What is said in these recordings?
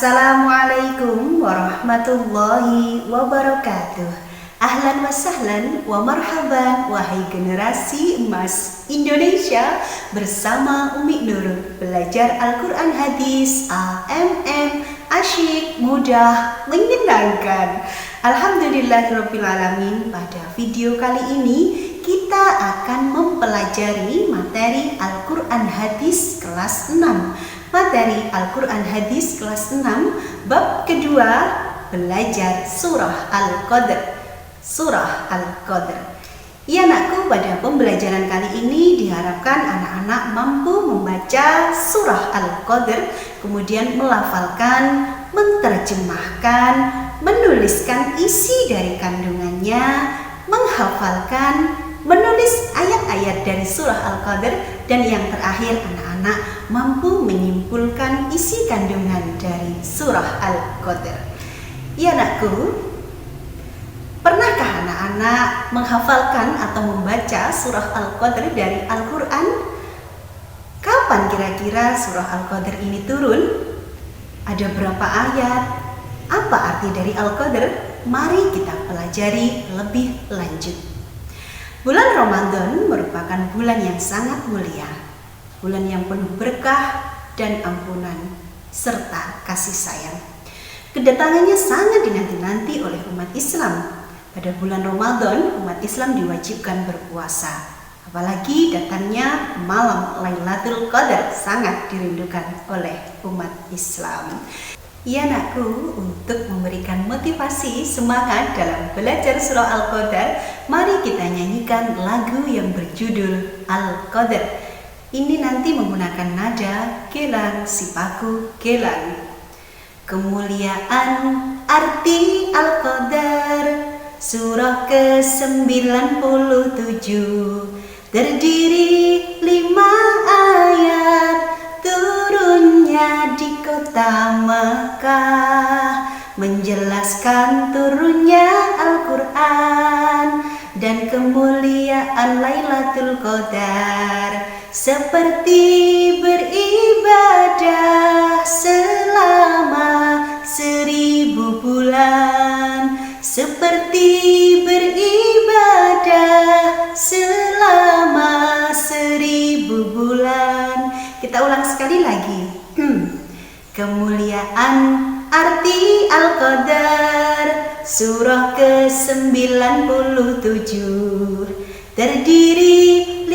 Assalamualaikum warahmatullahi wabarakatuh. Ahlan wa sahlan wa marhaban wahai generasi emas Indonesia bersama Umi Nurul, belajar Al-Quran Hadis AMM, asyik, mudah, menyenangkan. Alhamdulillahirrabbilalamin. Pada video kali ini kita akan mempelajari materi Al-Quran Hadis kelas 6. Materi Al-Quran Hadis kelas 6, bab kedua, belajar surah Al-Qadr. Surah Al-Qadr. Ya anakku, pada pembelajaran kali ini diharapkan anak-anak mampu membaca surah Al-Qadr, kemudian melafalkan, menerjemahkan, menuliskan isi dari kandungannya, menghafalkan, menulis ayat-ayat dari surah Al-Qadr, dan yang terakhir anak-anak mampu menyimpulkan isi kandungan dari surah Al-Qadr. Ya anakku, pernahkah anak-anak menghafalkan atau membaca surah Al-Qadr dari Al-Quran? Kapan kira-kira surah Al-Qadr ini turun? Ada berapa ayat? Apa arti dari Al-Qadr? Mari kita pelajari lebih lanjut. Bulan Ramadan merupakan bulan yang sangat mulia, bulan yang penuh berkah dan ampunan serta kasih sayang. Kedatangannya sangat dinanti-nanti oleh umat Islam. Pada bulan Ramadan, umat Islam diwajibkan berpuasa. Apalagi datangnya malam Lailatul Qadar sangat dirindukan oleh umat Islam. Ya anakku, untuk memberikan motivasi semangat dalam belajar surah Al-Qadr, mari kita nyanyikan lagu yang berjudul Al-Qadr. Ini nanti menggunakan nada gelang sipaku gelang. Kemuliaan arti Al-Qadr, surah ke-97, terdiri 5 ayat, turunnya di kota Makkah, menjelaskan turunnya Al-Quran dan kemuliaan Lailatul Qadar, seperti beribadah selama 1000 bulan, seperti beribadah selama 1000 bulan. Kita ulang sekali lagi. Kemuliaan arti Al-Qadr, surah ke-97, terdiri 5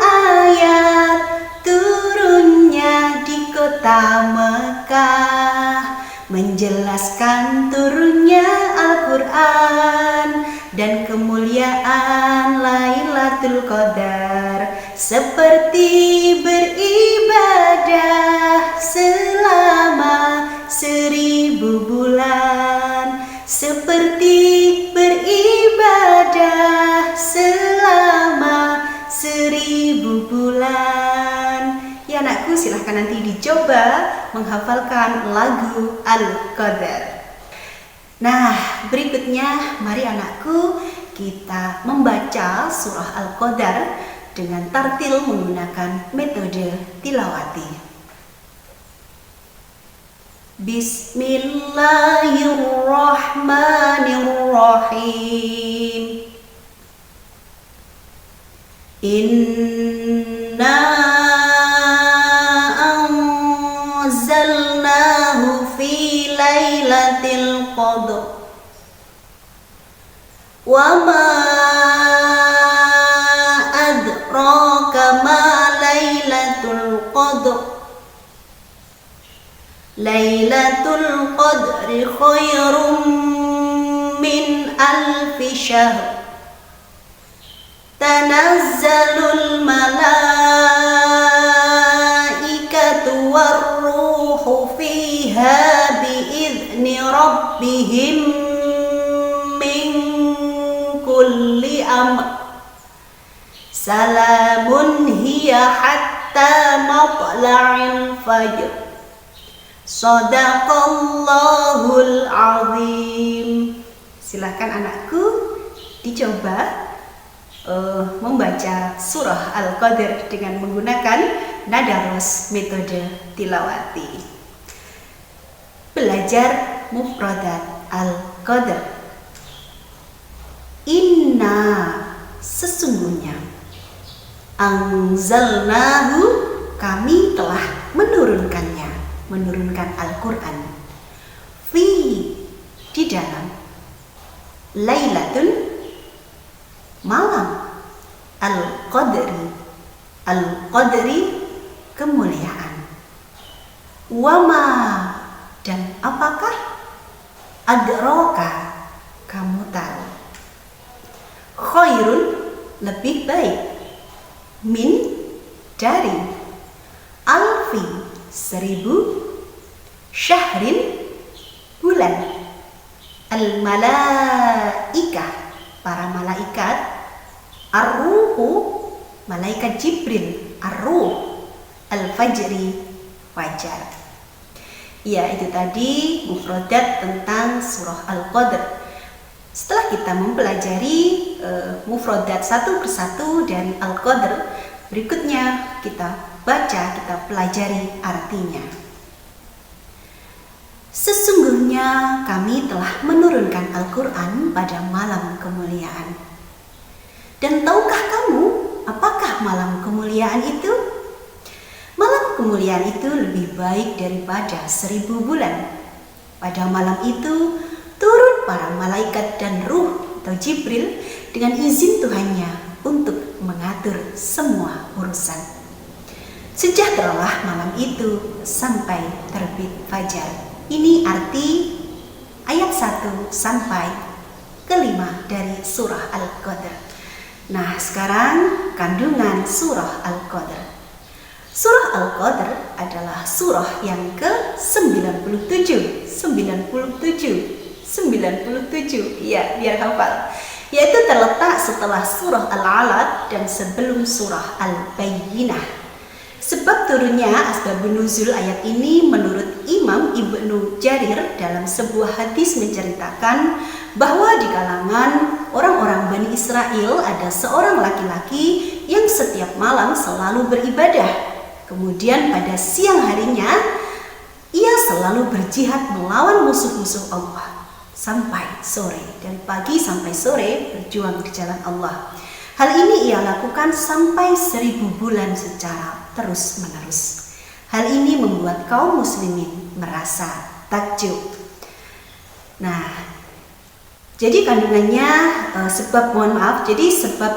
ayat, turunnya di kota Mekah, menjelaskan turunnya Al-Quran dan kemuliaan Lailatul Qadar, seperti beribadah selama 1000 bulan, seperti beribadah selama 1000 bulan. Ya anakku, silahkan nanti dicoba menghafalkan lagu Al-Qadr. Nah, berikutnya mari anakku kita membaca surah Al-Qadr dengan tartil menggunakan metode tilawati. Bismillahirrahmanirrahim. Inna anzalnahu fi lailatul qadr wa ma adraka ma lailatul qadr. Lailatul qadri khairum min alfi syahr. Tanazzalul malaikatu warruhu fiha biizni rabbihim min kulli amr. Salamun hiya hatta matla'il fajr. Shadaqallahul azim. Silakan anakku dicoba membaca surah Al-Qadr dengan menggunakan nada ros metode tilawati. belajar mufradat al-qadr. Inna, sesungguhnya, anzalnahu, kami telah menurunkannya, menurunkan Al-Quran, fi, di dalam, lailatun, malam, al-qadri, al-qadri, kemuliaan, wama, dan apakah, adraka, kamu tahu, khairun, lebih baik, min, dari, alfi, 1000, syahrin, bulan, al-malaikah, para malaikat, ar-ruhu, malaikat Jibril, ar-ruh, al-fajri, fajar. Ya, itu tadi mufradat tentang surah Al-Qadr. Setelah kita mempelajari mufradat satu persatu dari Al-Qadr, berikutnya kita baca, kita pelajari artinya. Sesungguhnya kami telah menurunkan Al-Quran pada malam kemuliaan. Dan tahukah kamu apakah malam kemuliaan itu? Malam kemuliaan itu lebih baik daripada 1000 bulan. Pada malam itu turun para malaikat dan ruh atau Jibril dengan izin Tuhannya untuk mengatur semua urusan. Sejahteralah malam itu sampai terbit fajar. Ini arti ayat 1 sampai ke-5 dari surah Al-Qadr. Nah, sekarang kandungan surah Al-Qadr. Surah Al-Qadr adalah surah yang ke-97. 97, ya, biar hafal. Yaitu terletak setelah surah Al-Alaq dan sebelum surah Al-Bayyinah. Sebab turunnya asbabun nuzul ayat ini menurut Imam Ibnu Jarir dalam sebuah hadis menceritakan bahwa di kalangan orang-orang Bani Israel ada seorang laki-laki yang setiap malam selalu beribadah. Kemudian pada siang harinya ia selalu berjihad melawan musuh-musuh Allah sampai sore, dari pagi sampai sore berjuang di jalan Allah. Hal ini ia lakukan sampai 1000 bulan secara terus-menerus. Hal ini membuat kaum muslimin merasa takjub. Nah, jadi kandungannya sebab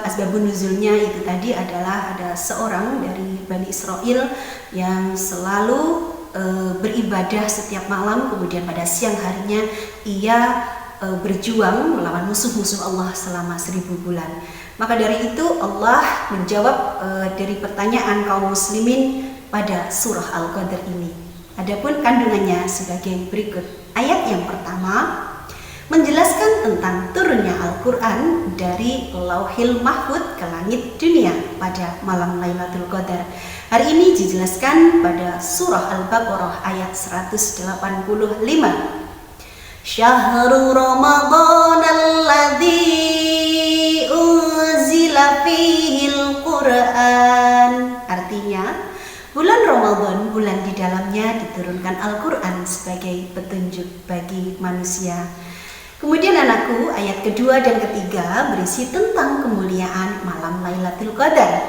asbabun nuzulnya itu tadi adalah ada seorang dari Bani Israel yang selalu beribadah setiap malam, kemudian pada siang harinya ia berjuang melawan musuh-musuh Allah selama 1000 bulan. Maka dari itu Allah menjawab dari pertanyaan kaum muslimin pada surah Al-Qadr ini. Adapun kandungannya sebagai berikut. Ayat yang pertama menjelaskan tentang turunnya Al-Quran dari Lauhil Mahfud ke langit dunia pada malam Lailatul Qadar. Hari ini dijelaskan pada surah Al-Baqarah ayat 185. Syahrul Ramadan alladzi unzila fihil Qur'an. Artinya, bulan Ramadan, bulan di dalamnya diturunkan Al-Quran sebagai petunjuk bagi manusia. Kemudian anakku, ayat kedua dan ketiga berisi tentang kemuliaan malam Lailatul Qadar.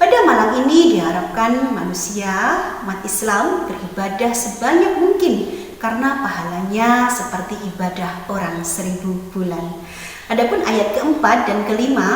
Pada malam ini diharapkan manusia, umat Islam beribadah sebanyak mungkin karena pahalanya seperti ibadah orang 1000 bulan. Adapun ayat keempat dan kelima,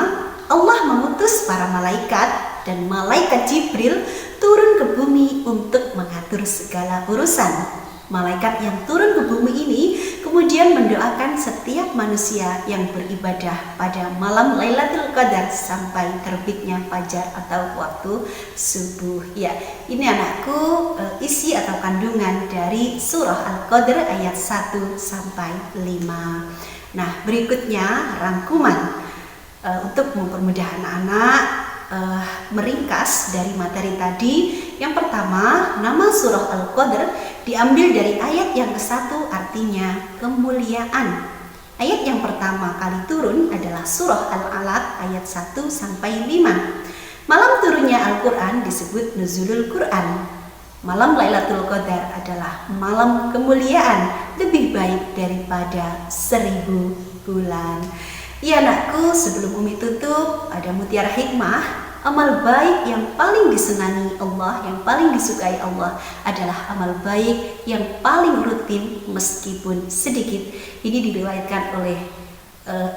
Allah mengutus para malaikat dan malaikat Jibril turun ke bumi untuk mengatur segala urusan. Malaikat yang turun ke bumi ini kemudian mendoakan setiap manusia yang beribadah pada malam Lailatul Qadar sampai terbitnya fajar atau waktu subuh. Ya, ini anakku isi atau kandungan dari surah Al-Qadr ayat 1 sampai 5. Nah, berikutnya rangkuman untuk mempermudah anak-anak meringkas dari materi tadi. Yang pertama, nama surah Al-Qadr diambil dari ayat yang ke-1, artinya kemuliaan. Ayat yang pertama kali turun adalah surah Al-Alaq ayat 1 sampai 5. Malam turunnya Al-Quran disebut Nuzulul Quran. Malam Lailatul Qadar adalah malam kemuliaan, lebih baik daripada 1000 bulan. Ya anakku, sebelum Umi tutup, ada mutiara hikmah. Amal baik yang paling disenangi Allah, yang paling disukai Allah adalah amal baik yang paling rutin meskipun sedikit. Ini diriwayatkan oleh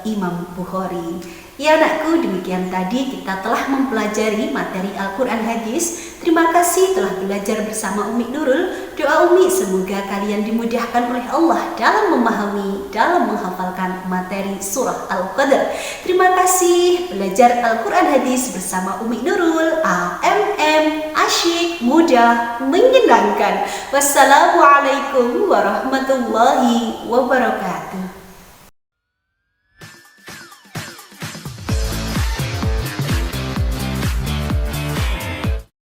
Imam Bukhari. Ya anakku, demikian tadi kita telah mempelajari materi Al-Quran Hadis. Terima kasih telah belajar bersama Umi Nurul. Doa Umi semoga kalian dimudahkan oleh Allah dalam memahami, dalam menghafalkan materi surah Al-Qadr. Terima kasih belajar Al-Quran Hadis bersama Umi Nurul. AMM, asyik, mudah, menyenangkan. Wassalamualaikum warahmatullahi wabarakatuh.